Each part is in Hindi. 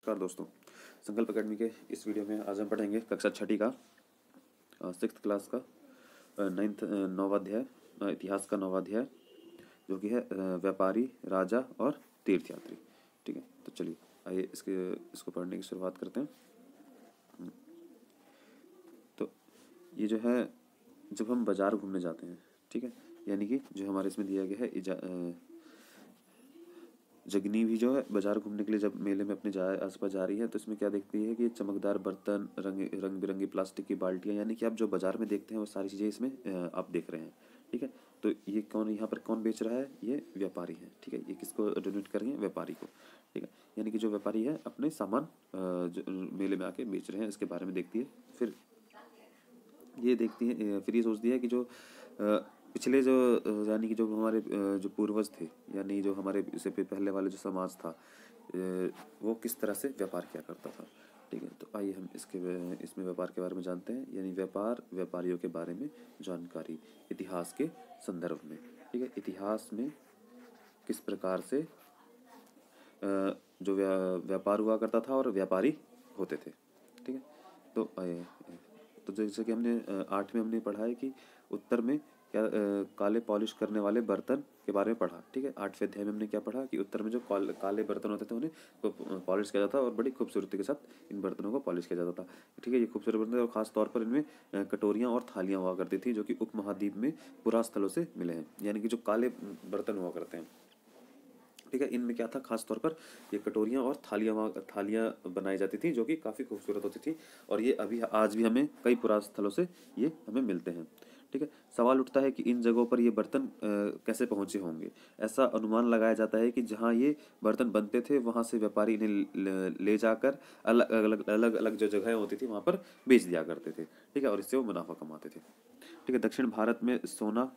नमस्कार दोस्तों, संकल्प अकेडमी के इस वीडियो में आज हम पढ़ेंगे कक्षा छठी का 6th क्लास का नौवा अध्याय, इतिहास का नौवा अध्याय, जो कि है व्यापारी, राजा और तीर्थयात्री। ठीक है, तो चलिए आइए इसको पढ़ने की शुरुआत करते हैं। तो ये जो है, जब हम बाजार घूमने जाते हैं, ठीक है, यानी कि जो हमारे इसमें दिया गया है जगनी भी जो है बाजार घूमने के लिए जब मेले में अपने आसपास जा रही है, तो इसमें क्या देखती है कि चमकदार बर्तन, रंग बिरंगी प्लास्टिक की बाल्टियां, यानी कि आप जो बाजार में देखते हैं वो सारी चीज़ें इसमें आप देख रहे हैं। ठीक है, तो ये यहाँ पर कौन बेच रहा है? ये व्यापारी है। ठीक है, ये किसको डोनेट कर रही है? व्यापारी को। ठीक है, यानी कि जो व्यापारी है अपने सामान जो मेले में आके बेच रहे हैं, इसके बारे में देखती है। फिर ये देखती है, फिर ये सोचती है कि जो पिछले जो यानी कि जो हमारे जो पूर्वज थे, यानी जो हमारे इससे पहले वाले जो समाज था, वो किस तरह से व्यापार किया करता था। ठीक है, तो आइए हम इसमें व्यापार के बारे में जानते हैं, यानी व्यापारियों के बारे में जानकारी इतिहास के संदर्भ में। ठीक है, इतिहास में किस प्रकार से जो व्यापार हुआ करता था और व्यापारी होते थे। ठीक है, तो जैसे कि हमने 8 में हमने पढ़ा है कि उत्तर में क्या काले पॉलिश करने वाले बर्तन के बारे में पढ़ा। ठीक है, 8वें अध्याय में हमने क्या पढ़ा कि उत्तर में जो काले बर्तन होते थे उन्हें पॉलिश किया जाता और बड़ी खूबसूरती के साथ इन बर्तनों को पॉलिश किया जाता था। ठीक है, ये खूबसूरत बर्तन और ख़ास तौर पर इनमें कटोरियाँ और थालियाँ हुआ करती थी, जो कि उपमहाद्वीप में पुरास्थलों से मिले हैं, यानी कि जो काले बर्तन हुआ करते हैं। ठीक है, इनमें क्या था, खास तौर पर ये कटोरियाँ और थालियाँ बनाई जाती थी, जो कि काफ़ी खूबसूरत होती थी, और ये अभी आज भी हमें कई पुरास्थलों से ये हमें मिलते हैं। ठीक है, सवाल उठता है कि इन जगहों पर ये बर्तन कैसे पहुँचे होंगे। ऐसा अनुमान लगाया जाता है कि जहाँ ये बर्तन बनते थे वहाँ से व्यापारी इन्हें ले जाकर अलग अलग जो जगहें होती थी वहाँ पर बेच दिया करते थे। ठीक है, और इससे वो मुनाफा कमाते थे। ठीक है, दक्षिण भारत में सोना,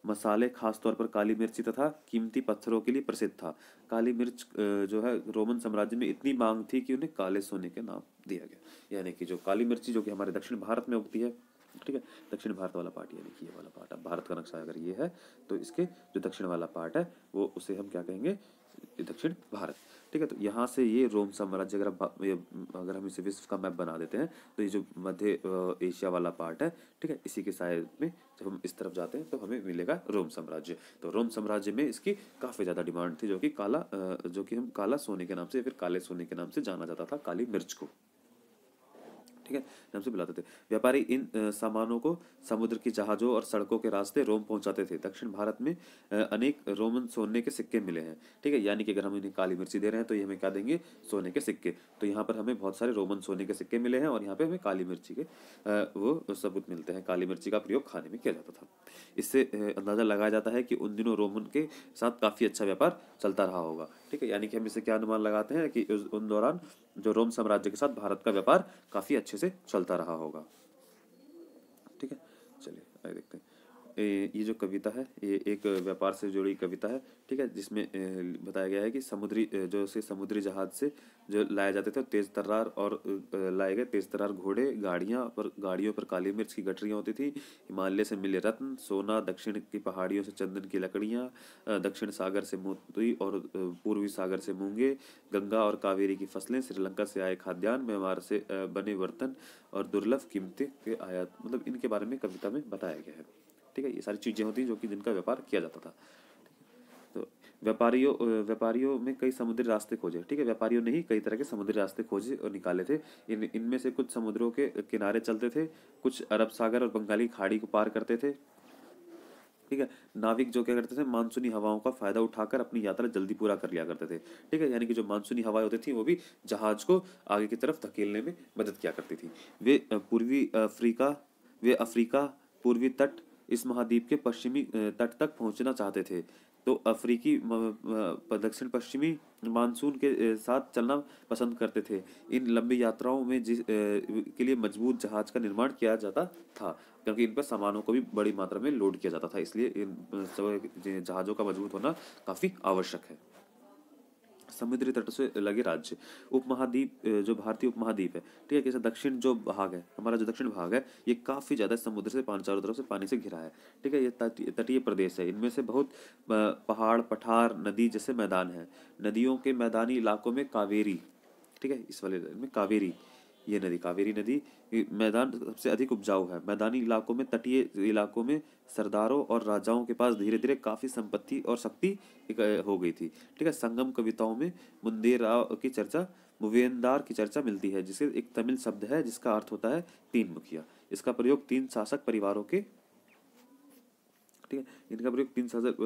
मसाले, खासतौर पर काली मिर्ची तथा कीमती पत्थरों के लिए प्रसिद्ध था। काली मिर्च जो है रोमन साम्राज्य में इतनी मांग थी कि उन्हें काले सोने के नाम दिया गया, यानी कि जो काली मिर्ची जो कि हमारे दक्षिण भारत में उगती है। ठीक है, दक्षिण भारत वाला पार्ट, यानी कि ये वाला पार्ट, अब भारत का नक्शा अगर ये है तो इसके जो दक्षिण वाला पार्ट है वो उसे हम क्या कहेंगे? दक्षिण भारत। ठीक है, तो यहाँ से ये रोम साम्राज्य, अगर हम इसे विश्व का मैप बना देते हैं तो ये जो मध्य एशिया वाला पार्ट है, ठीक है, इसी के साइड में जब हम इस तरफ जाते हैं तो हमें मिलेगा रोम साम्राज्य। तो रोम साम्राज्य में इसकी काफ़ी ज़्यादा डिमांड थी, जो कि हम काला सोने के नाम से या फिर काले सोने के नाम से जाना जाता था, काली मिर्च को। ठीक है, नाम से बुलाते थे। व्यापारी इन सामानों को समुद्र की जहाज़ों और सड़कों के रास्ते रोम पहुंचाते थे। दक्षिण भारत में अनेक रोमन सोने के सिक्के मिले हैं। ठीक है, यानी कि अगर हम इन्हें काली मिर्ची दे रहे हैं तो ये हमें क्या देंगे? सोने के सिक्के। तो यहाँ पर हमें बहुत सारे रोमन सोने के सिक्के मिले हैं और यहाँ पे हमें काली मिर्ची के वो सबूत मिलते हैं। काली मिर्ची का प्रयोग खाने में किया जाता था। इससे अंदाजा लगाया जाता है कि उन दिनों रोमन के साथ काफ़ी अच्छा व्यापार चलता रहा होगा। ठीक है, यानी कि हम इससे क्या अनुमान लगाते हैं कि उन दौरान जो रोम साम्राज्य के साथ भारत का व्यापार काफ़ी अच्छे से चलता रहा होगा। ठीक है, चलिए आगे देखते हैं। ये जो कविता है ये एक व्यापार से जुड़ी कविता है। ठीक है, जिसमें बताया गया है कि समुद्री जहाज से जो लाए जाते थे तेज तर्रार और लाए गए तेज तर्रार घोड़े, गाड़ियों पर काली मिर्च की गठरियाँ होती थी। हिमालय से मिले रत्न, सोना, दक्षिण की पहाड़ियों से चंदन की लकड़ियाँ, दक्षिण सागर से मोती और पूर्वी सागर से मूंगे, गंगा और कावेरी की फसलें, श्रीलंका से आए खाद्यान्न, म्यांमार से बने बर्तन और दुर्लभ कीमतें के आयात, मतलब इनके बारे में कविता में बताया गया है। ठीक है, ये सारी चीज़ें होती हैं जो कि जिनका व्यापार किया जाता था। तो व्यापारियों में कई समुद्री रास्ते खोजे। ठीक है, व्यापारियों ने ही कई तरह के समुद्री रास्ते खोजे और निकाले थे। इनमें से कुछ समुद्रों के किनारे चलते थे, कुछ अरब सागर और बंगाली खाड़ी को पार करते थे। ठीक है, नाविक जो क्या करते थे, मानसूनी हवाओं का फायदा उठाकर अपनी यात्रा जल्दी पूरा कर लिया करते थे। ठीक है, यानी कि जो मानसूनी हवाएं होती थी वो भी जहाज को आगे की तरफ धकेलने में मदद किया करती थी। वे अफ्रीका, पूर्वी तट, इस महाद्वीप के पश्चिमी तट तक पहुंचना चाहते थे। तो अफ्रीकी दक्षिण पश्चिमी मानसून के साथ चलना पसंद करते थे। इन लंबी यात्राओं में के लिए मजबूत जहाज का निर्माण किया जाता था, क्योंकि इन पर सामानों को भी बड़ी मात्रा में लोड किया जाता था, इसलिए इन जहाज़ों का मजबूत होना काफ़ी आवश्यक है। समुद्री तट से लगे राज्य, उपमहाद्वीप, जो भारतीय उपमहाद्वीप है, ठीक है, जैसे दक्षिण जो भाग है, हमारा जो दक्षिण भाग है, ये काफ़ी ज़्यादा समुद्र से चारों तरफ से पानी से घिरा है। ठीक है, ये तटीय प्रदेश है। इनमें से बहुत पहाड़, पठार, नदी जैसे मैदान हैं। नदियों के मैदानी इलाकों में कावेरी, ठीक है। इस वाले में कावेरी, ये नदी, कावेरी नदी मैदान सबसे अधिक उपजाऊ है। मैदानी इलाकों में, तटीय इलाकों में सरदारों और राजाओं के पास धीरे धीरे काफी संपत्ति और शक्ति हो गई थी, ठीक है। संगम कविताओं में मुंदेराव की चर्चा, मुवेंदार की चर्चा मिलती है, जिसे एक तमिल शब्द है जिसका अर्थ होता है तीन मुखिया। इसका प्रयोग तीन शासक परिवारों के, ठीक है, इनका प्रयोग तीन शासक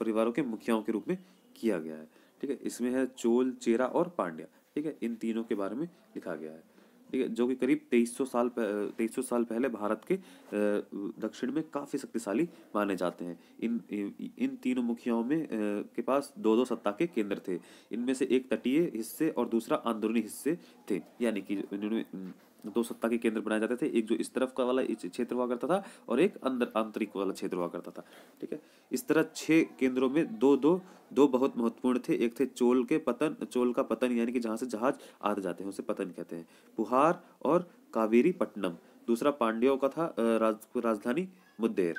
परिवारों के मुखियाओं के रूप में किया गया है, ठीक है। इसमें है चोल, चेरा और पांड्या, ठीक है। इन तीनों के बारे में लिखा गया है, ठीक है, जो कि करीब 2300 साल पहले भारत के दक्षिण में काफी शक्तिशाली माने जाते हैं। इन तीनों मुखियाओं में के पास दो दो सत्ता के केंद्र थे। इनमें से एक तटीय हिस्से और दूसरा अंदरूनी हिस्से थे, यानी कि इन्होंने दो सत्ता के केंद्र बनाए जाते थे। एक जो इस तरफ का वाला क्षेत्र हुआ करता था और एक अंदर आंतरिक वाला क्षेत्र हुआ करता था, ठीक है। इस तरह 6 केंद्रों में दो बहुत महत्वपूर्ण थे। एक थे चोल का पतन, यानी कि जहां से जहाज आते जाते हैं उसे पतन कहते हैं, पुहार और कावेरी पट्टनम। दूसरा पांड्यों का था राजधानी मदुएर,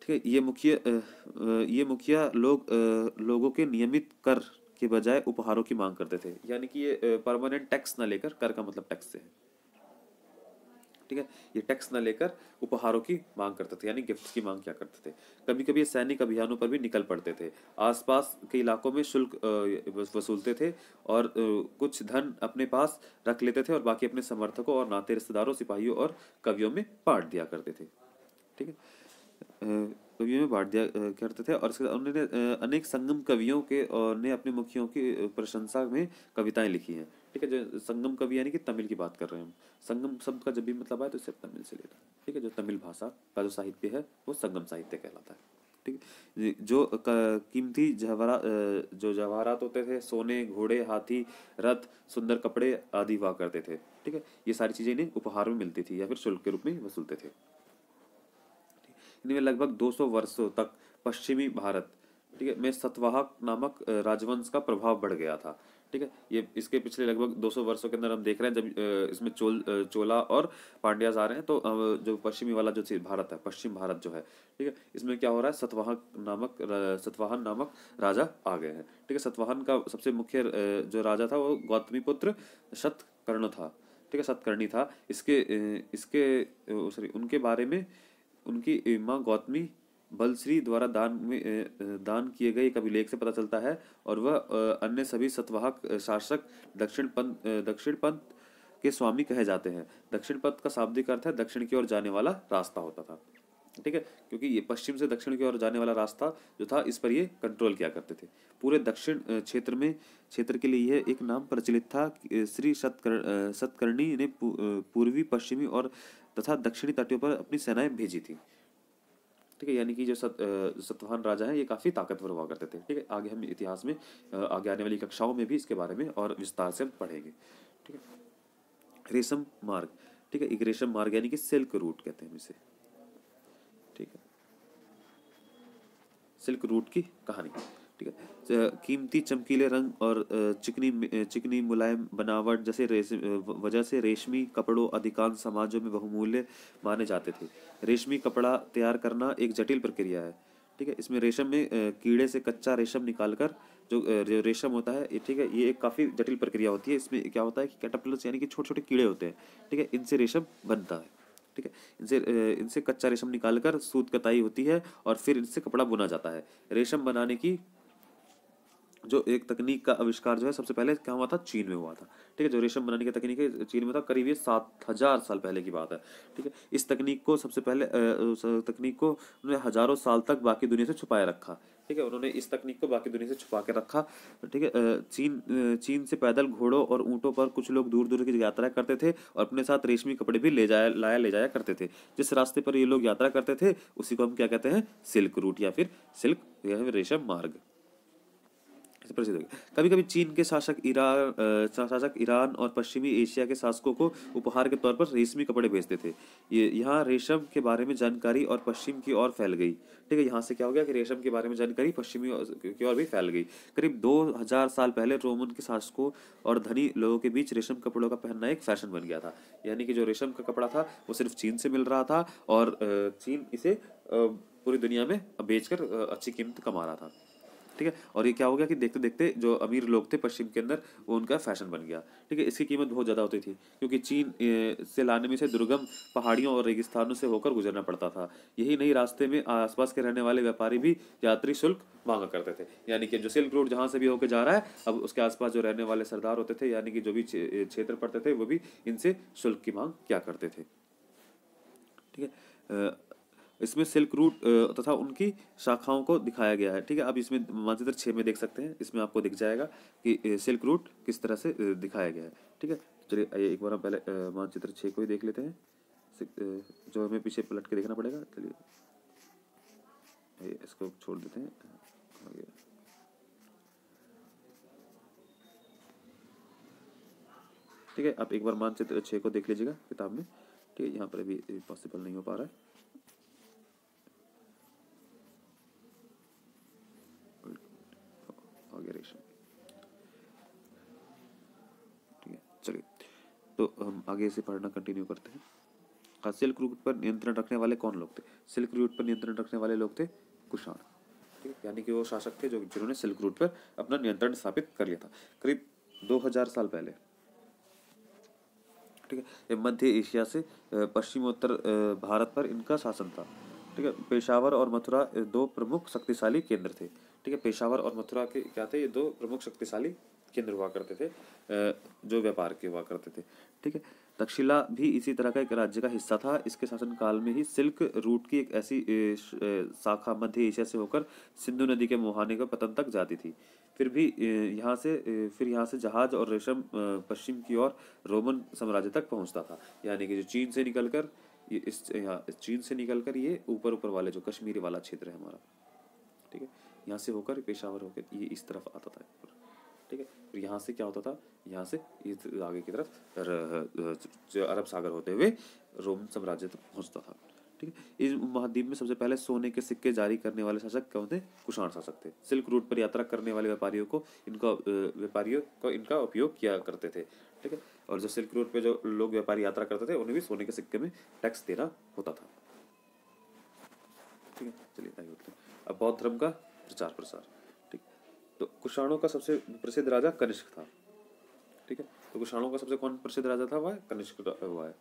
ठीक है। ये मुखिया लोगों के नियमित कर के बजाय उपहारों की मांग करते थे, यानी कि ये परमानेंट टैक्स ना लेकर, कर का मतलब टैक्स से है, ठीक है, ये टैक्स ना लेकर उपहारों की मांग करते थे, यानी गिफ्ट्स की मांग क्या करते थे। कभी कभी ये सैनिक अभियानों पर भी निकल पड़ते थे। आसपास के इलाकों में शुल्क वसूलते थे और कुछ धन अपने पास रख लेते थे और बाकी अपने समर्थकों और नाते रिश्तेदारों, सिपाहियों और कवियों में बांट दिया करते थे, ठीक है। कवियों में बांट दिया करते थे। और उन्होंने अनेक संगम कवियों के ने अपने मुखियों की प्रशंसा में कविताएं लिखी हैं, ठीक है। जो संगम कवि यानी कि तमिल की बात कर रहे हैं हम। संगम शब्द का जब भी मतलब आए तो इसे तमिल से लेना, ठीक है। जो तमिल भाषा का जो साहित्य है वो संगम साहित्य कहलाता है, ठीक है। जो कीमती जो जवाहरात होते थे, सोने, घोड़े, हाथी, रथ, सुंदर कपड़े आदि हुआ करते थे, ठीक है। ये सारी चीजें इन्हें उपहार में मिलती थी या फिर शुल्क के रूप में वसूलते थे। इनमें लगभग 200 वर्षों तक पश्चिमी भारत, ठीक है, में सतवाहक नामक राजवंश का प्रभाव बढ़ गया था, ठीक है। ये इसके पिछले लगभग 200 वर्षों के अंदर हम देख रहे हैं जब इसमें चोला और पांड्यास आ रहे हैं, तो जो पश्चिमी वाला जो भारत है, पश्चिम भारत जो है, ठीक है, इसमें क्या हो रहा है, सतवाहन नामक राजा आ गए हैं, ठीक है। सतवाहन का सबसे मुख्य जो राजा था वो गौतमी पुत्र शतकर्ण था, ठीक है, शतकर्णी था। उनके बारे में उनकी माँ गौतमी बलश्री द्वारा दान किए गए एक अभिलेख से पता चलता है। और वह अन्य सभी सतवाहक शासक दक्षिण पंथ के स्वामी कहे जाते हैं। दक्षिण पथ का शाब्दिक अर्थ है दक्षिण की ओर जाने वाला रास्ता होता था, ठीक है, क्योंकि ये पश्चिम से दक्षिण की ओर जाने वाला रास्ता जो था, इस पर ये कंट्रोल किया करते थे। पूरे दक्षिण क्षेत्र के लिए यह एक नाम प्रचलित था। श्री शतकर्णी ने पूर्वी, पश्चिमी और तथा दक्षिणी तटों पर अपनी सेनाएं भेजी थी, ठीक है। यानी कि जो सतवाहन राजा हैं ये काफी ताकतवर हुआ करते थे, ठीक है। आगे हम इतिहास में आगे आने वाली कक्षाओं में भी इसके बारे में और विस्तार से पढ़ेंगे, ठीक है। रेशम मार्ग, ठीक है, एक रेशम मार्ग यानी कि सिल्क रूट कहते हैं इसे, ठीक है। सिल्क रूट की कहानी, ठीक है। कीमती चमकीले रंग और चिकनी मुलायम बनावट जैसे वजह से रेशमी कपड़ों अधिकांश समाजों में बहुमूल्य माने जाते थे। रेशमी कपड़ा तैयार करना एक जटिल प्रक्रिया है, ठीक है। इसमें रेशम में कीड़े से कच्चा रेशम निकालकर जो रेशम होता है, ठीक है, ये एक काफी जटिल प्रक्रिया होती है। इसमें क्या होता है कि कैटरपिलर्स यानी कि छोटे छोटे कीड़े होते हैं, ठीक है, इनसे रेशम बनता है, ठीक है। इनसे कच्चा रेशम निकालकर सूत कताई होती है और फिर इनसे कपड़ा बुना जाता है। रेशम बनाने की जो एक तकनीक का आविष्कार जो है सबसे पहले क्या हुआ था, चीन में हुआ था, ठीक है। जो रेशम बनाने की तकनीक है चीन में था, करीब ये 7000 साल पहले की बात है, ठीक है। इस तकनीक को उन्होंने हजारों साल तक बाकी दुनिया से छुपाए रखा, ठीक है। उन्होंने इस तकनीक को बाकी दुनिया से छुपा के रखा, ठीक है। चीन से पैदल, घोड़ों और ऊंटों पर कुछ लोग दूर दूर की यात्रा करते थे और अपने साथ रेशमी कपड़े भी ले जाया करते थे। जिस रास्ते पर ये लोग यात्रा करते थे उसी को हम क्या कहते हैं, सिल्क रूट या फिर रेशम मार्ग प्रसिद्ध हो गया। कभी कभी चीन के शासक ईरान और पश्चिमी एशिया के शासकों को उपहार के तौर पर रेशमी कपड़े भेजते थे। यहाँ रेशम के बारे में जानकारी और पश्चिम की ओर फैल गई, ठीक है। यहाँ से क्या हो गया कि रेशम के बारे में जानकारी पश्चिमी की ओर भी फैल गई। करीब 2000 साल पहले रोमन के शासकों और धनी लोगों के बीच रेशम कपड़ों का पहनना एक फैशन बन गया था। यानी कि जो रेशम का कपड़ा था वो सिर्फ चीन से मिल रहा था और चीन इसे पूरी दुनिया में बेचकर अच्छी कीमत कमा रहा था, ठीक है। और ये क्या हो गया कि देखते देखते जो अमीर लोग थे पश्चिम के अंदर, वो उनका फैशन बन गया, ठीक है। इसकी कीमत बहुत ज़्यादा होती थी, क्योंकि चीन से लाने में से दुर्गम पहाड़ियों और रेगिस्तानों से होकर गुजरना पड़ता था। यही नहीं, रास्ते में आसपास के रहने वाले व्यापारी भी यात्री शुल्क मांगा करते थे। यानी कि जो सिल्क रोड जहाँ से भी होकर जा रहा है, अब उसके आसपास जो रहने वाले सरदार होते थे, यानी कि जो भी क्षेत्र पड़ते थे, वो भी इनसे शुल्क की मांग क्या करते थे, ठीक है। इसमें सिल्क रूट तथा उनकी शाखाओं को दिखाया गया है, ठीक है। अब इसमें मानचित्र 6 में देख सकते हैं, इसमें आपको दिख जाएगा कि सिल्क रूट किस तरह से दिखाया गया है, ठीक है। चलिए आइए एक बार हम पहले मानचित्र 6 को ही देख लेते हैं, जो हमें पीछे पलट के देखना पड़ेगा। चलिए इसको छोड़ देते हैं, आगे ठीक है। आप एक बार मानचित्र 6 को देख लीजिएगा किताब में, ठीक है। यहाँ पर अभी पॉसिबल नहीं हो पा रहा है, ठीक है। चलिए तो हम आगे से पढ़ना कंटिन्यू करते हैं। सिल्क रूट पर नियंत्रण रखने वाले कौन लोग थे? सिल्क रूट पर नियंत्रण रखने वाले लोग थे कुषाण, ठीक है। यानी कि वो शासक थे जो जिन्होंने सिल्क रूट पर अपना नियंत्रण स्थापित कर लिया था करीब 2000 साल पहले, ठीक है। ये मध्य एशिया से पश्चिमोत्तर भारत पर इनका शासन था, ठीक है। पेशावर और मथुरा दो प्रमुख शक्तिशाली केंद्र थे, ठीक है। पेशावर और मथुरा के क्या थे? ये दो प्रमुख शक्तिशाली केंद्र हुआ करते थे, जो व्यापार के हुआ करते थे, ठीक है। तक्षशिला भी इसी तरह का एक राज्य का हिस्सा था। इसके शासन काल में ही सिल्क रूट की एक ऐसी शाखा मध्य एशिया से होकर सिंधु नदी के मुहाने के पतन तक जाती थी। फिर यहाँ से जहाज और रेशम पश्चिम की ओर रोमन साम्राज्य तक पहुंचता था। यानी कि जो चीन से निकलकर चीन से निकलकर ये ऊपर ऊपर वाले जो कश्मीरी वाला क्षेत्र है हमारा, ठीक है, यहाँ से होकर पेशावर होकर ये इस तरफ आता था, ठीक है। और यहाँ से क्या होता था? यहाँ से आगे की तरफ अरब सागर होते हुए रोमन साम्राज्य तक पहुँचता था, ठीक है। इस महाद्वीप में सबसे पहले सोने के सिक्के जारी करने वाले शासक कौन थे? कुषाण शासक थे। सिल्क रूट पर यात्रा करने वाले व्यापारियों को इनका उपयोग किया करते थे, ठीक है। और जो सिल्क रूट पे जो लोग व्यापारी यात्रा करते थे, उन्हें भी सोने के सिक्के में टैक्स देना होता था, ठीक है। चलिए आगे बढ़ते हैं। अब बौद्ध धर्म का प्रचार प्रसार, ठीक। तो कुषाणों का सबसे प्रसिद्ध राजा कनिष्क था, ठीक है। तो कुषाणों का सबसे कौन प्रसिद्ध राजा था? वह कनिष्क हुआ है,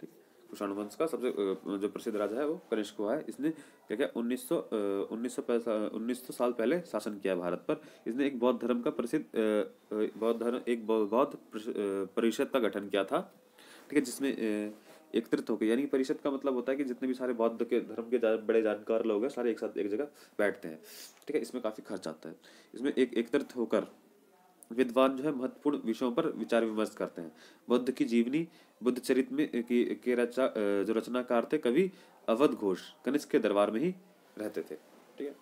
ठीक। कुषाण वंश का सबसे जो प्रसिद्ध राजा है वो कनिष्क हुआ है। इसने क्या क्या 1900 साल पहले शासन किया भारत पर। इसने एक बौद्ध धर्म का बौद्ध परिषद का गठन किया था, ठीक है, जिसमें एकत्रित होकर, यानी परिषद का मतलब होता है कि जितने भी सारे बौद्ध के धर्म के बड़े जानकार लोग हैं, सारे एक साथ एक जगह बैठते हैं, ठीक है। इसमें काफी खर्च आता है। इसमें एकत्रित होकर विद्वान जो है महत्वपूर्ण विषयों पर विचार विमर्श करते हैं। बुद्ध की जीवनी, बुद्ध चरित्र में जो रचनाकार थे कवि अवध घोष, कनिष्क के दरबार में ही रहते थे, ठीक है।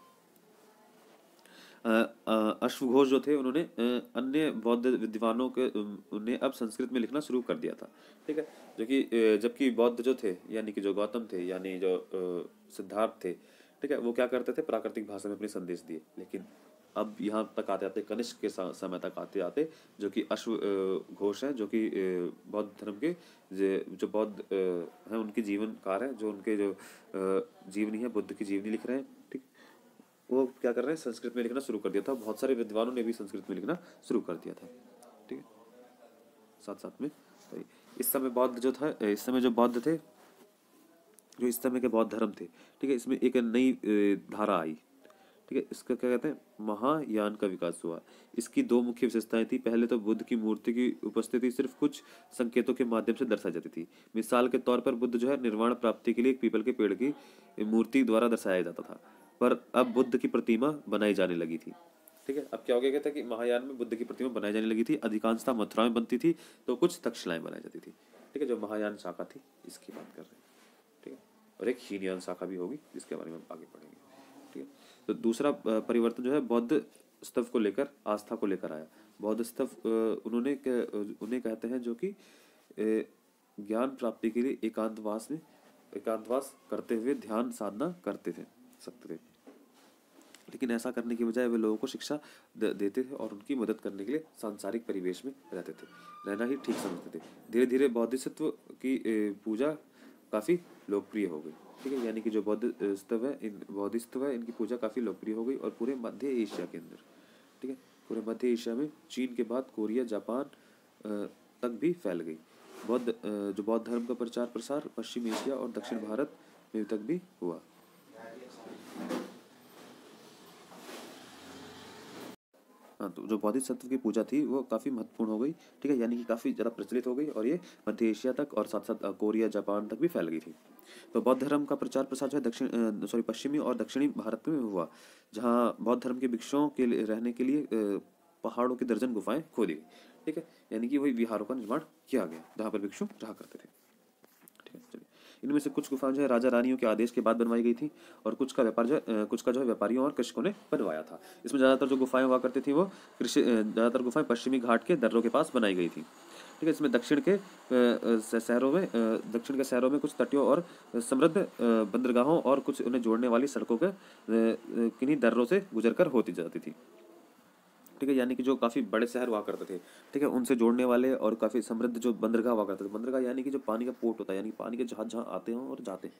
अश्वघोष जो थे, उन्होंने अन्य बौद्ध विद्वानों के उन्हें अब संस्कृत में लिखना शुरू कर दिया था, ठीक है। जो कि जबकि बौद्ध जो थे, यानी कि जो गौतम थे, यानी जो सिद्धार्थ थे, ठीक है, वो क्या करते थे? प्राकृतिक भाषा में अपने संदेश दिए। लेकिन अब यहाँ तक आते आते कनिष्क के समय तक आते आते जो कि अश्व घोष हैं, जो कि बौद्ध धर्म के जो बौद्ध हैं, उनकी जीवनकार है, जो उनके जो जीवनी है, बुद्ध की जीवनी लिख रहे हैं, ठीक। वो क्या कर रहे हैं? संस्कृत में लिखना शुरू कर दिया था। बहुत सारे विद्वानों ने भी संस्कृत में लिखना शुरू कर दिया था, ठीक है। साथ साथ में तो इस समय बौद्ध जो था, इस समय जो बौद्ध थे, जो इस समय के बौद्ध धर्म थे, ठीक है, इसमें एक नई धारा आई, ठीक है। इसका क्या कहते हैं? महायान का विकास हुआ। इसकी दो मुख्य विशेषताएं थी। पहले तो बुद्ध की मूर्ति की उपस्थिति सिर्फ कुछ संकेतों के माध्यम से दर्शाई जाती थी। मिसाल के तौर पर बुद्ध जो है निर्वाण प्राप्ति के लिए एक पीपल के पेड़ की मूर्ति द्वारा दर्शाया जाता था, पर अब बुद्ध की प्रतिमा बनाई जाने लगी थी, ठीक है। अब क्या हो गया था कि महायान में बुद्ध की प्रतिमा बनाई जाने लगी थी। अधिकांशतः मथुरा में बनती थी, तो कुछ तक्षशिलाएं बनाई जाती थी, ठीक है। जो महायान शाखा थी, इसकी बात कर रहे हैं, ठीक है। और एक हीनयान शाखा भी होगी, जिसके बारे में हम आगे पढ़ेंगे, ठीक है। तो दूसरा परिवर्तन जो है बौद्ध स्तव को लेकर, आस्था को लेकर आया। बौद्ध स्तव उन्हें कहते हैं जो कि ज्ञान प्राप्ति के लिए एकांतवास करते हुए ध्यान साधना करते थे। लेकिन ऐसा करने की बजाय वे लोगों को शिक्षा देते थे और उनकी मदद करने के लिए सांसारिक परिवेश में रहते थे, रहना ही ठीक समझते थे। धीरे धीरे बौद्धिसत्व की पूजा काफ़ी लोकप्रिय हो गई। ठीक है, यानी कि जो बौद्धिस्तव है इनकी पूजा काफ़ी लोकप्रिय हो गई और पूरे मध्य एशिया के अंदर, ठीक है, पूरे मध्य एशिया में चीन के बाद कोरिया, जापान तक भी फैल गई। जो बौद्ध धर्म का प्रचार प्रसार पश्चिम एशिया और दक्षिण भारत में तक भी हुआ। हाँ, तो जो बोधिसत्व की पूजा थी वो काफ़ी महत्वपूर्ण हो गई। ठीक है, यानी कि काफ़ी ज़्यादा प्रचलित हो गई और ये मध्य एशिया तक और साथ साथ कोरिया, जापान तक भी फैल गई थी। तो बौद्ध धर्म का प्रचार प्रसार जो है पश्चिमी और दक्षिणी भारत में हुआ, जहाँ बौद्ध धर्म के भिक्षुओं के लिए रहने के लिए पहाड़ों की दर्जन गुफाएं खोदी गई। ठीक है, यानी कि वही विहारों का निर्माण किया गया जहाँ पर भिक्षु रहा करते थे। ठीक है, चलिए, इनमें से कुछ गुफाएं जो है राजा रानियों के आदेश के बाद बनवाई गई थी और कुछ का जो है व्यापारियों और कृषकों ने बनवाया था। इसमें ज़्यादातर जो गुफाएं हुआ करती थी वो ज़्यादातर गुफाएं पश्चिमी घाट के दर्रों के पास बनाई गई थी। ठीक है, इसमें दक्षिण के शहरों में कुछ तटियों और समृद्ध बंदरगाहों और कुछ उन्हें जोड़ने वाली सड़कों के किन्हीं दर्रों से गुजरकर होती जाती थी। ठीक है, यानी कि जो काफ़ी बड़े शहर हुआ करते थे, ठीक है, उनसे जोड़ने वाले और काफ़ी समृद्ध जो बंदरगाह हुआ करते थे। बंदरगाह यानी कि जो पानी का पोर्ट होता है, यानी पानी के जहाज जहाँ आते हैं और जाते हैं।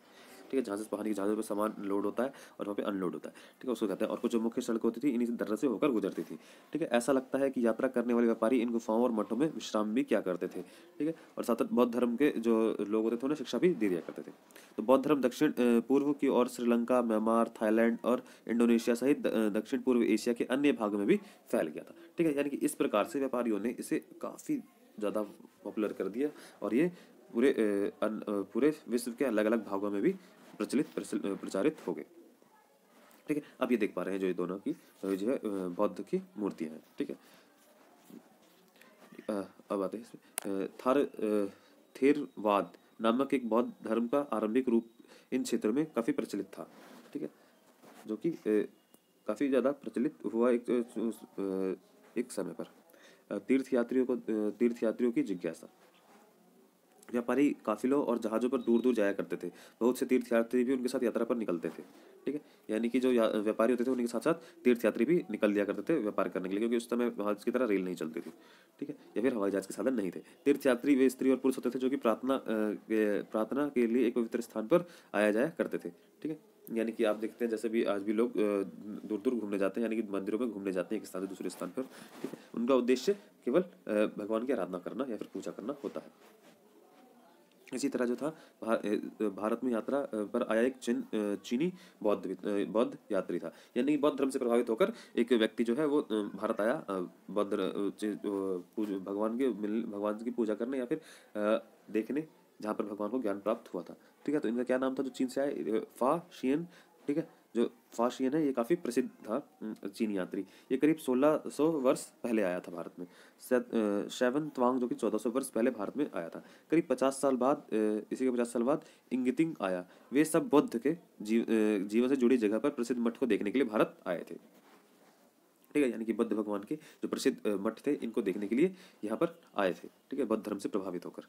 ठीक है, जहाँ से पानी के जहाज़ों पर सामान लोड होता है और वहाँ पे अनलोड होता है। ठीक है, उसको कहते हैं। और कुछ जो मुख्य सड़क होती थी इन्हीं दर्रे से होकर गुजरती थी। ठीक है, ऐसा लगता है कि यात्रा करने वाले व्यापारी इन गुफाओं और मठों में विश्राम भी किया करते थे। ठीक है, और साथ साथ बौद्ध धर्म के जो लोग होते थे उन्हें शिक्षा भी दे दिया करते थे। तो बौद्ध धर्म दक्षिण पूर्व की ओर श्रीलंका, म्यांमार, थाईलैंड और इंडोनेशिया सहित दक्षिण पूर्व एशिया के अन्य भागों में भी फैल गया था। ठीक है, यानी कि इस प्रकार से व्यापारियों ने इसे काफ़ी ज़्यादा पॉपुलर कर दिया और ये पूरे विश्व के अलग अलग भागों में भी प्रचारित हो गए। ठीक है, अब ये देख पा रहे हैं जो ये दोनों की जो है बौद्ध की मूर्तियां हैं। ठीक है, अब आते हैं थेरवाद नामक एक बौद्ध धर्म का आरंभिक रूप इन क्षेत्रों में काफ़ी प्रचलित था। ठीक है, जो कि काफ़ी ज़्यादा प्रचलित हुआ एक समय पर। तीर्थयात्रियों की जिज्ञासा। व्यापारी काफिलों और जहाज़ों पर दूर दूर जाया करते थे। बहुत से तीर्थयात्री भी उनके साथ यात्रा पर निकलते थे। ठीक है, यानी कि जो व्यापारी होते थे उनके साथ साथ तीर्थयात्री भी निकल दिया करते थे व्यापार करने के लिए, क्योंकि उस समय आज की तरह रेल नहीं चलती थी। ठीक है, या फिर हवाई जहाज के साधन नहीं थे। तीर्थयात्री वे स्त्री और पुरुष होते थे जो कि प्रार्थना के लिए एक पवित्र स्थान पर आया जाया करते थे। ठीक है, यानी कि आप देखते हैं जैसे भी आज भी लोग दूर दूर घूमने जाते हैं, यानी कि मंदिरों में घूमने जाते हैं एक स्थान से दूसरे स्थान पर। ठीक है, उनका उद्देश्य केवल भगवान की आराधना करना या फिर पूजा करना होता है। इसी तरह जो था भारत में यात्रा पर आया एक चीनी बौद्ध यात्री था, यानी कि बौद्ध धर्म से प्रभावित होकर एक व्यक्ति जो है वो भारत आया भगवान की पूजा करने या फिर देखने, जहाँ पर भगवान को ज्ञान प्राप्त हुआ था। ठीक है, तो इनका क्या नाम था जो चीन से आए? फा शियन। ठीक है, जो फा शियन है ये काफ़ी प्रसिद्ध था चीनी यात्री। ये करीब 1600 वर्ष पहले आया था भारत में। शैवन त्वांग जो कि 1400 वर्ष पहले भारत में आया था। करीब 50 साल बाद इसी के 50 साल बाद इंगितिंग आया। वे सब बुद्ध के जीवन से जुड़ी जगह पर प्रसिद्ध मठ को देखने के लिए भारत आए थे। ठीक है, यानी कि बुद्ध भगवान के जो प्रसिद्ध मठ थे इनको देखने के लिए यहाँ पर आए थे। ठीक है, बौद्ध धर्म से प्रभावित होकर।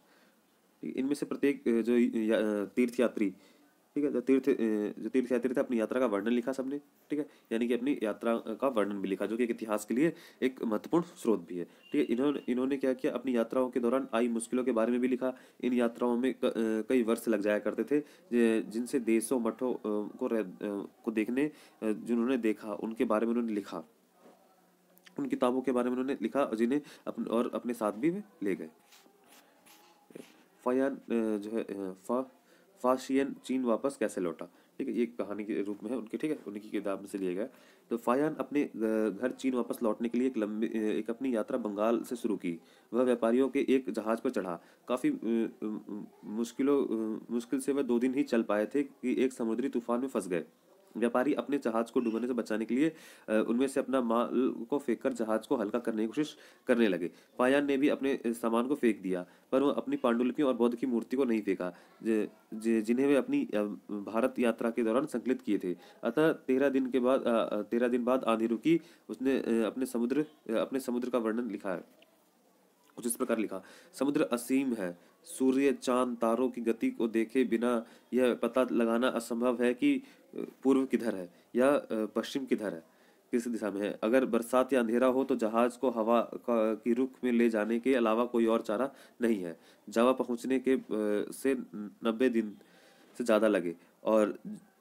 इनमें से प्रत्येक जो तीर्थयात्री, ठीक है, जो तीर्थयात्री थे अपनी यात्रा का वर्णन लिखा सबने। ठीक है, यानी कि अपनी यात्रा का वर्णन भी लिखा, जो कि एक इतिहास के लिए एक महत्वपूर्ण स्रोत भी है। ठीक है, इन्होंने क्या किया, अपनी यात्राओं के दौरान आई मुश्किलों के बारे में भी लिखा। इन यात्राओं में कई वर्ष लग जाया करते थे, जिनसे देशों मठों को देखने जिन्होंने देखा उनके बारे में उन्होंने लिखा। उन किताबों के बारे में उन्होंने लिखा जिन्हें अपने साथ भी ले गए। फायान जो है फाशियन चीन वापस कैसे लौटा। ठीक है, ये कहानी के रूप में है उनकी। ठीक है, उनकी किताब में से लिया गया। तो फायान अपने घर चीन वापस लौटने के लिए एक अपनी यात्रा बंगाल से शुरू की। वह व्यापारियों के एक जहाज पर चढ़ा। काफ़ी मुश्किल से वह 2 दिन ही चल पाए थे कि एक समुद्री तूफान में फंस गए। व्यापारी अपने जहाज को डूबने से बचाने के लिए उनमें से अपना माल को फेंककर जहाज को हल्का करने की कोशिश करने लगे। फायान ने भी अपने सामान को फेंक दिया, पर वो अपनी पांडुलिपियों और बौद्ध की मूर्ति को नहीं फेंका, जिन्हें वे अपनी भारत यात्रा के दौरान संकलित किए थे। अतः 13 दिन बाद आंधी रुकी। उसने अपने समुद्र का वर्णन लिखा है। कुछ इस प्रकार लिखा, समुद्र असीम है। सूर्य, चांद, तारों की गति को देखे बिना यह पता लगाना असंभव है कि पूर्व किधर है या पश्चिम किधर है। किस दिशा में है। अगर बरसात या अंधेरा हो तो जहाज को हवा की रुख में ले जाने के अलावा कोई और चारा नहीं है। जावा पहुंचने के से 90 दिन से ज़्यादा लगे और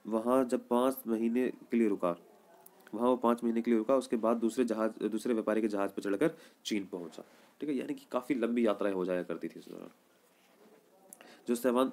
वहाँ जब 5 महीने के लिए रुका, वहाँ वो 5 महीने के लिए रुका। उसके बाद दूसरे व्यापारी के जहाज पर चढ़कर चीन पहुंचा। ठीक है, यानी कि काफ़ी लंबी यात्राएं हो जाया करती थी इस दौरान। जो सेवन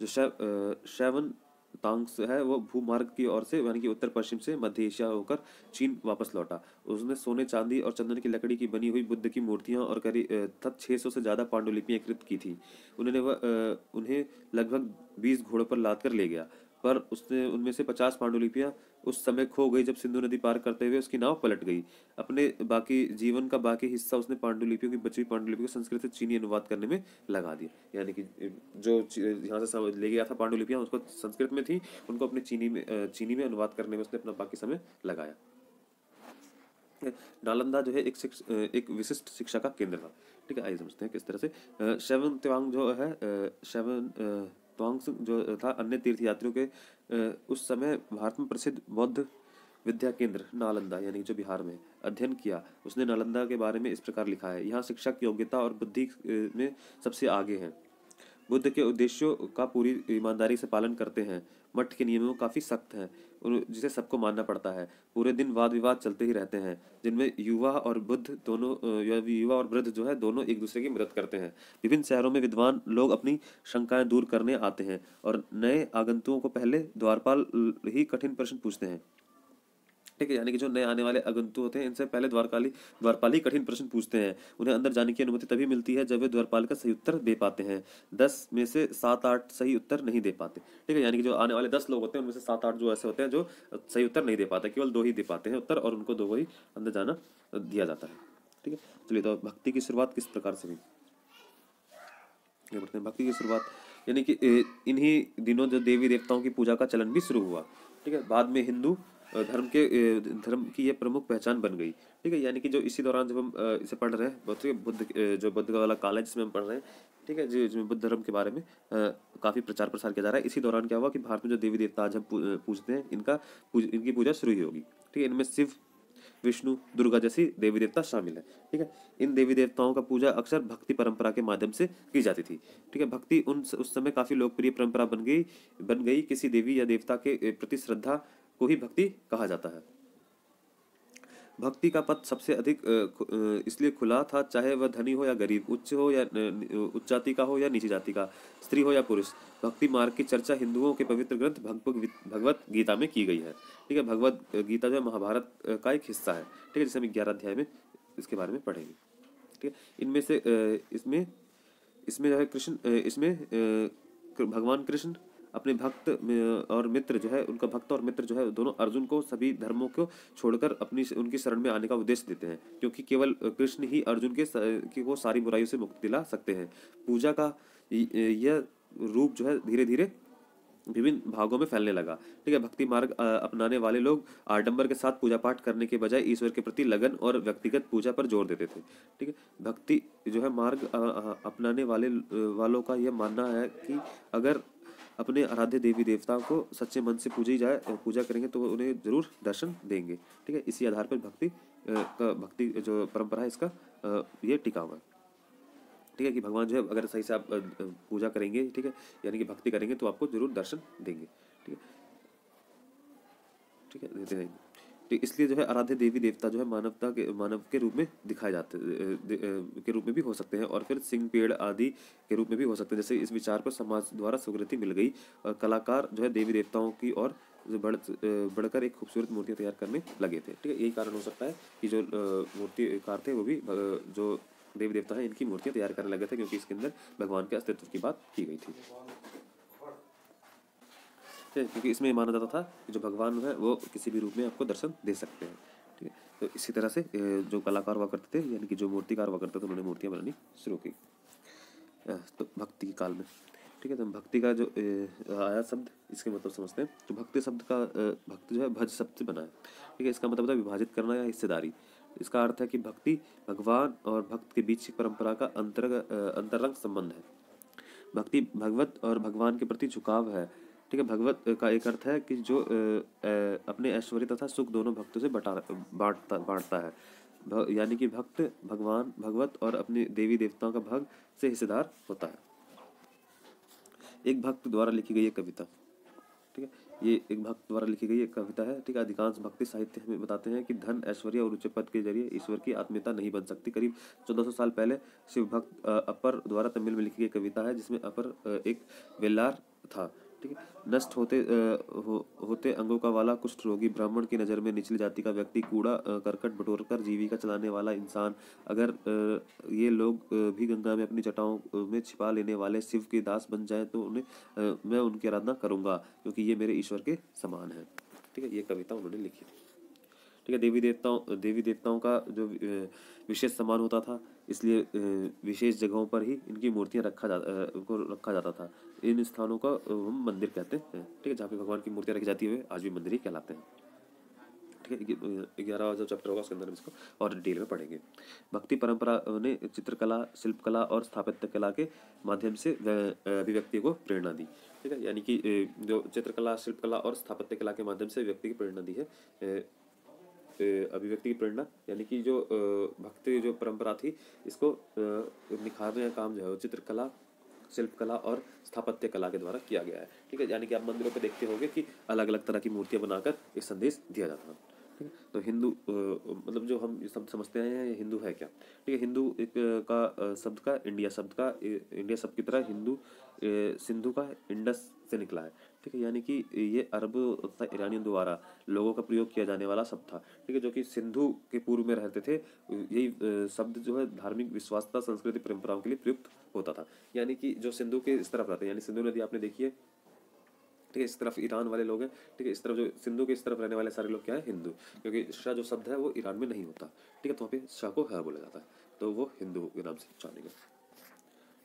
जो शैवन तांग्स है वो भूमार्ग की ओर से यानी कि उत्तर पश्चिम से मध्य एशिया होकर चीन वापस लौटा। उसने सोने, चांदी और चंदन की लकड़ी की बनी हुई बुद्ध की मूर्तियां और करीब 600 से ज्यादा पांडुलिपियां एकत्रित की थी। उन्हें लगभग 20 घोड़ों पर लाद कर ले गया, पर उसने उनमें से 50 पांडुलिपियां उस समय खो गई जब सिंधु नदी पार करते हुए उसकी नाव पलट गई। अपने बाकी जीवन का बाकी हिस्सा उसने पांडुलिपियों की बची हुई पांडुलिपियों को संस्कृत से चीनी अनुवाद करने में लगा दिया। यानी कि जो यहाँ से ले गया था पांडुलिपियां, उसको संस्कृत में थी, उनको अपने चीनी में अनुवाद करने में उसने अपना बाकी समय लगाया। नालंदा जो है एक विशिष्ट शिक्षा का केंद्र था। ठीक है, आइए समझते हैं किस तरह से शैवन त्वांग जो है शैवन त्वांग जो था अन्य तीर्थयात्रियों के उस समय भारत में प्रसिद्ध बौद्ध विद्या केंद्र नालंदा यानी जो बिहार में अध्ययन किया। उसने नालंदा के बारे में इस प्रकार लिखा है, यहाँ शिक्षा, योग्यता और बुद्धि में सबसे आगे हैं। बुद्ध के उद्देश्यों का पूरी ईमानदारी से पालन करते हैं। मठ के नियमों काफी सख्त हैं, जिसे सबको मानना पड़ता है। पूरे दिन वाद विवाद चलते ही रहते हैं, जिनमें युवा और वृद्ध जो है दोनों एक दूसरे की मदद करते हैं। विभिन्न शहरों में विद्वान लोग अपनी शंकाएं दूर करने आते हैं और नए आगंतुकों को पहले द्वारपाल ही कठिन प्रश्न पूछते हैं। ठीक है, यानी कि जो नए आने वाले आगंतुक होते हैं इनसे पहले द्वारपाल ही कठिन प्रश्न पूछते हैं। उन्हें अंदर जाने की अनुमति तभी मिलती है जब वे द्वारपाल का सही उत्तर दे पाते हैं। 10 में से 7-8 सही उत्तर नहीं दे पाते। ठीक है, यानी कि जो आने वाले 10 लोग होते हैं उनमें से 7-8 जो ऐसे होते हैं जो सही उत्तर नहीं दे पाते, केवल 2 ही दे पाते हैं उत्तर, और उनको 2 को ही अंदर जाना दिया जाता है। ठीक है, चलिए तो भक्ति की शुरुआत किस प्रकार से हुई, ये बढ़ते हैं। भक्ति की शुरुआत यानी कि इन्हीं दिनों जो देवी देवताओं की पूजा का चलन भी शुरू हुआ। ठीक है, बाद में हिंदू धर्म की ये प्रमुख पहचान बन गई। ठीक है, यानी कि जो इसी दौरान जब हम इसे पढ़ रहे हैं बुद्ध का वाला काल है जिसमें हम पढ़ रहे हैं। ठीक है, जिसमें बुद्ध धर्म के बारे में काफी प्रचार प्रसार किया जा रहा है। इसी दौरान क्या हुआ कि भारत में जो देवी देवता आज हम पूजते हैं इनकी पूजा शुरू ही होगी। ठीक है, इनमें शिव, विष्णु, दुर्गा जैसी देवी देवता शामिल है। ठीक है, इन देवी देवताओं का पूजा अक्सर भक्ति परंपरा के माध्यम से की जाती थी। ठीक है, भक्ति उस समय काफी लोकप्रिय परंपरा बन गई। किसी देवी या देवता के प्रति श्रद्धा को ही भक्ति कहा जाता है। भक्ति का पथ सबसे अधिक इसलिए खुला था, चाहे वह धनी हो या गरीब, उच्च जाति का हो या नीची जाति का, स्त्री हो या पुरुष। भक्ति मार्ग की चर्चा हिंदुओं के पवित्र ग्रंथ भगवत गीता में की गई है। ठीक है, भगवत गीता जो है महाभारत का एक हिस्सा है। ठीक है, जिसे हम 11 अध्याय में इसके बारे में पढ़ेंगे। ठीक है, इनमें से इसमें जो है भगवान कृष्ण अपने भक्त और मित्र जो है दोनों अर्जुन को सभी धर्मों को छोड़कर उनकी शरण में आने का उपदेश देते हैं, क्योंकि केवल कृष्ण ही अर्जुन को सारी बुराइयों से मुक्ति दिला सकते हैं। पूजा का यह रूप जो है धीरे धीरे विभिन्न भागों में फैलने लगा। ठीक है, भक्ति मार्ग अपनाने वाले लोग आडंबर के साथ पूजा पाठ करने के बजाय ईश्वर के प्रति लगन और व्यक्तिगत पूजा पर जोर देते थे। ठीक है, भक्ति जो है मार्ग अपनाने वालों का यह मानना है कि अगर अपने आराध्य देवी देवताओं को सच्चे मन से पूजा करेंगे तो उन्हें जरूर दर्शन देंगे। ठीक है, इसी आधार पर भक्ति जो परंपरा है इसका ये टिका हुआ है। ठीक है, कि भगवान जो है अगर सही से आप पूजा करेंगे, ठीक है, यानी कि भक्ति करेंगे तो आपको जरूर दर्शन देंगे। ठीक है, ठीक है, देते रहेंगे। तो इसलिए जो है आराध्य देवी देवता जो है मानव के रूप में दिखाए जाते के रूप में भी हो सकते हैं, और फिर सिंह, पेड़ आदि के रूप में भी हो सकते हैं। जैसे इस विचार को समाज द्वारा स्वीकृति मिल गई और कलाकार जो है देवी देवताओं की और बढ़कर एक खूबसूरत मूर्तियां तैयार करने लगे थे। ठीक है, यही कारण हो सकता है कि जो मूर्तिकार थे वो भी जो देवी देवता है इनकी मूर्तियां तैयार करने लगे थे, क्योंकि इसके अंदर भगवान के अस्तित्व की बात की गई थी। क्योंकि इसमें माना जाता था कि जो भगवान है वो किसी भी रूप में आपको दर्शन दे सकते हैं। ठीक है, तो इसी तरह से जो कलाकार हुआ करते थे यानी कि जो मूर्तिकार हुआ करते थे उन्होंने मूर्तियां बनानी शुरू की तो भक्ति के काल में। ठीक है, तो भक्ति का जो आया शब्द इसके मतलब समझते हैं। तो भक्ति शब्द का भक्त जो है भज शब्द से बना है। ठीक है, इसका मतलब है विभाजित करना या हिस्सेदारी। इसका अर्थ है कि भक्ति भगवान और भक्त के बीच की परंपरा का अंतरंग संबंध है। भक्ति भगवत और भगवान के प्रति झुकाव है ठीक है। भगवत का एक अर्थ है कि जो अपने ऐश्वर्य तथा सुख दोनों भक्तों से बांटता है। यानी कि भक्त भगवान भगवत और अपने देवी देवताओं का भाग से हिस्सेदार होता है। एक भक्त द्वारा लिखी गई एक कविता, ठीक है, ये एक भक्त द्वारा लिखी गई एक कविता है, ठीक है। अधिकांश भक्ति साहित्य हमें बताते हैं कि धन ऐश्वर्य और उच्च पद के जरिए ईश्वर की आत्मीयता नहीं बन सकती। करीब 1400 साल पहले शिव भक्त अपर द्वारा तमिल में लिखी गई कविता है, जिसमें अपर एक वेल्लार था, ठीक है। नष्ट होते अंगों का वाला कुष्ठ रोगी ब्राह्मण की नज़र में निचली जाति का व्यक्ति, कूड़ा करकट बटोरकर जीविका चलाने वाला इंसान, अगर ये लोग भी गंगा में अपनी जटाओं में छिपा लेने वाले शिव के दास बन जाएं तो मैं उनकी आराधना करूंगा, क्योंकि ये मेरे ईश्वर के समान है, ठीक है। ये कविता उन्होंने लिखी, ठीक है। देवी देवताओं का जो विशेष सम्मान होता था, इसलिए विशेष जगहों पर ही इनकी मूर्तियां रखा जाता था। इन स्थानों का हम मंदिर कहते हैं, ठीक है, जहाँ पे भगवान की मूर्तियां रखी जाती है आज भी मंदिर ही कहलाते हैं, ठीक है। 11वां जो चैप्टर होगा उसके अंदर हम इसको और डिटेल में पढ़ेंगे। भक्ति परंपरा ने चित्रकला, शिल्पकला और स्थापत्य कला के माध्यम से अभिव्यक्ति को प्रेरणा दी, ठीक है। यानी कि जो चित्रकला, शिल्पकला और स्थापत्य कला के माध्यम से व्यक्ति की प्रेरणा दी है, अभिव्यक्ति की प्रेरणा, यानी कि जो भक्ति जो परंपरा थी, इसको निखारने का काम जो है चित्रकला, शिल्पकला और स्थापत्य कला के द्वारा किया गया है, ठीक है। यानी कि आप मंदिरों पे देखते होंगे कि अलग अलग तरह की मूर्तियां बनाकर एक संदेश दिया जाता है, ठीक है। तो हिंदू मतलब जो हम शब्द समझते हैं ये हिंदू है क्या, ठीक है। हिंदू एक का शब्द का इंडिया शब्द की तरह हिंदू सिंधु का इंडस से निकला है, ठीक है। यानी कि ये अरबों तथा ईरानियों द्वारा लोगों का प्रयोग किया जाने वाला शब्द था, ठीक है, जो कि सिंधु के पूर्व में रहते थे। यही शब्द जो है धार्मिक विश्वासता, संस्कृति, परंपराओं के लिए प्रयुक्त होता था। यानी कि जो सिंधु के इस तरफ रहते हैं, यानी सिंधु नदी आपने देखी है, ठीक है, इस तरफ ईरान वाले लोग हैं, ठीक है, इस तरफ जो सिंधु के इस तरफ रहने वाले सारे लोग क्या है, हिंदू, क्योंकि शाह जो शब्द है वो ईरान में नहीं होता, ठीक है, तो वहाँ पे शाह को है बोला जाता है, तो वो हिंदू के नाम से जानेंगे,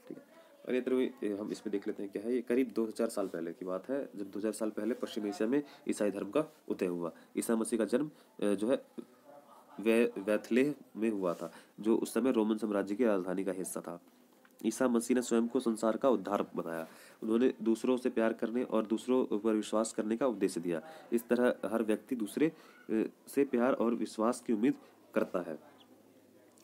ठीक है। और ये तरह हम इसमें देख लेते हैं क्या है। ये करीब 2000 साल पहले की बात है, जब 2000 साल पहले पश्चिम एशिया में ईसाई धर्म का उदय हुआ। ईसा मसीह का जन्म जो है वेथलेह में हुआ था, जो उस समय रोमन साम्राज्य की राजधानी का हिस्सा था। ईसा मसीह ने स्वयं को संसार का उद्धारक बताया। उन्होंने दूसरों से प्यार करने और दूसरों पर विश्वास करने का उपदेश दिया। इस तरह हर व्यक्ति दूसरे से प्यार और विश्वास की उम्मीद करता है।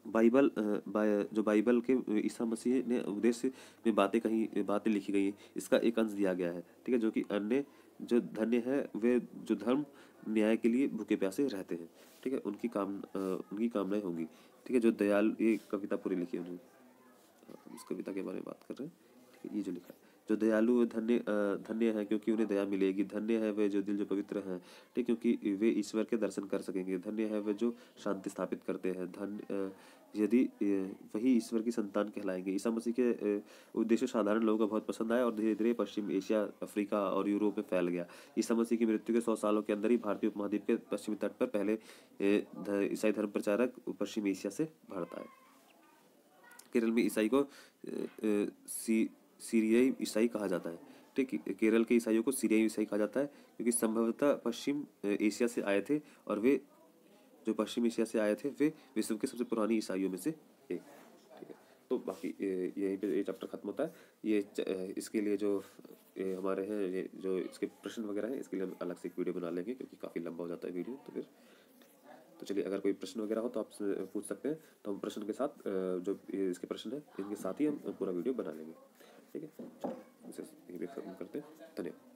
जो बाइबल के ईसा मसीह ने उद्देश्य में बातें लिखी गई, इसका एक अंश दिया गया है, ठीक है, जो कि अन्य जो धन्य है वे जो धर्म न्याय के लिए भूखे प्यासे रहते हैं, ठीक है, उनकी कामनाएं होंगी, ठीक है। जो दयालु, ये कविता पूरी लिखी है उन्होंने, इस कविता के बारे में बात कर रहे हैं, ठीक है। ये जो लिखा है, जो दयालु धन्य है क्योंकि उन्हें दया मिलेगी। धन्य है वे जो दिल जो पवित्र हैं, ठीक, क्योंकि वे ईश्वर के दर्शन कर सकेंगे। धन्य है वे जो शांति स्थापित करते हैं, यदि वही ईश्वर की संतान कहलाएंगे। ईसा मसीह के उद्देश्य साधारण लोगों को बहुत पसंद आया और धीरे धीरे पश्चिम एशिया, अफ्रीका और यूरोप में फैल गया। ईसा मसीह की मृत्यु के 100 सालों के अंदर ही भारतीय उपमहाद्वीप के पश्चिमी तट पर पहले ईसाई धर्म प्रचारक पश्चिम एशिया से भारत आए। केरल में ईसाई को सीरियाई ईसाई कहा जाता है, ठीक, केरल के ईसाइयों को सीरियाई ईसाई कहा जाता है, क्योंकि संभवतः पश्चिम एशिया से आए थे, और वे जो पश्चिम एशिया से आए थे वे विश्व के सबसे पुरानी ईसाइयों में से एक, ठीक है। तो बाकी यहीं पे ये चैप्टर खत्म होता है। ये इसके लिए जो हमारे हैं, ये जो इसके प्रश्न वगैरह हैं, इसके लिए हम अलग से एक वीडियो बना लेंगे, क्योंकि काफ़ी लंबा हो जाता है वीडियो। तो चलिए, अगर कोई प्रश्न वगैरह हो तो आप पूछ सकते हैं, तो हम प्रश्न के साथ जो इसके प्रश्न है इनके साथ ही हम पूरा वीडियो बना लेंगे, ठीक है। इसे खत्म करते हैं, धन्यवाद।